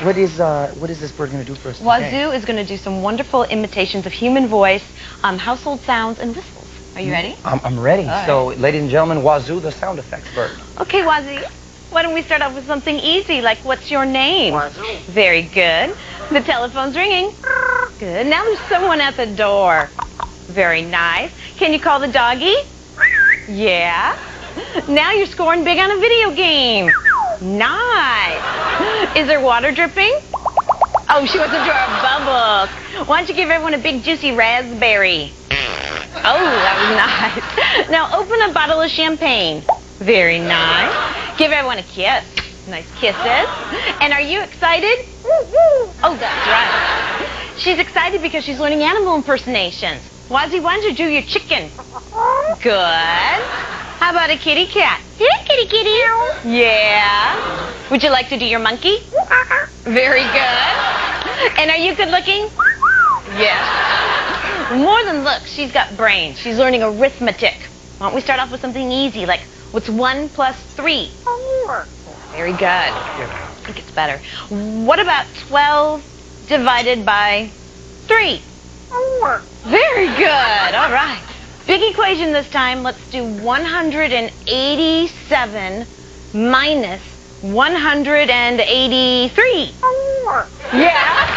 what is this bird going to do for us today? Wazoo is going to do some wonderful imitations of human voice, household sounds, and whistles. Are you ready? I'm ready. All So, right. ladies and gentlemen, Wazoo, the sound effects bird. Okay, Wazoo. Why don't we start off with something easy, like what's your name? Wazoo. Very good. The telephone's ringing. Good. Now there's someone at the door. Very nice. Can you call the doggy? Yeah. Now you're scoring big on a video game. Nice. Is there water dripping? Oh, she wants to draw bubbles. Why don't you give everyone a big juicy raspberry? Oh, that was nice. Now open a bottle of champagne. Very nice. Give everyone a kiss. Nice kisses. And are you excited? Oh, that's right. She's excited because she's learning animal impersonations. Wazzy, why don't you do your chicken? Good. How about a kitty cat? Here, kitty kitty. Yeah. Would you like to do your monkey? Very good. And are you good looking? Yes. More than looks, she's got brains. She's learning arithmetic. Why don't we start off with something easy, like what's 1 plus 3? 4. Very good. I think it's better. What about 12 divided by 3? 4. Very good. All right. Big equation this time. Let's do 187 minus 183. 4. Yeah.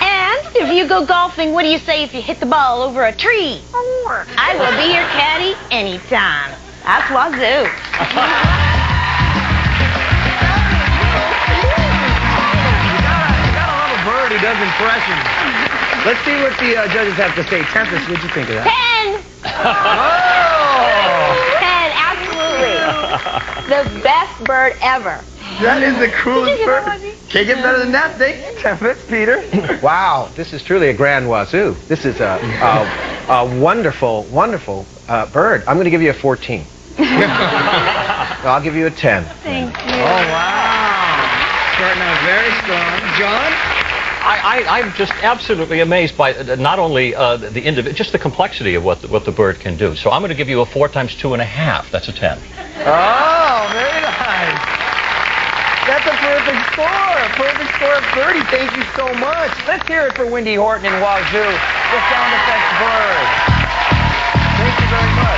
And if you go golfing, what do you say if you hit the ball over a tree? 4. I will be your caddy anytime. That's Wazoo. He does impressions. Let's see what the judges have to say. Tempest, what'd you think of that? 10! Oh! 10, absolutely. The best bird ever. That is the coolest bird. Can't get better than that. Thank you, Tempest. Peter? Wow, this is truly a grand Wazoo. This is a wonderful, wonderful bird. I'm going to give you a 14. I'll give you a 10. Thank you. Oh, wow. Starting out very strong. John? I'm just absolutely amazed by not only the individual, just the complexity of what the bird can do. So I'm going to give you a 4 times 2.5. That's a 10. Oh, very nice. That's a perfect score. A perfect score of 30. Thank you so much. Let's hear it for Wendy Horton and Wazoo, the sound effects bird. Thank you very much.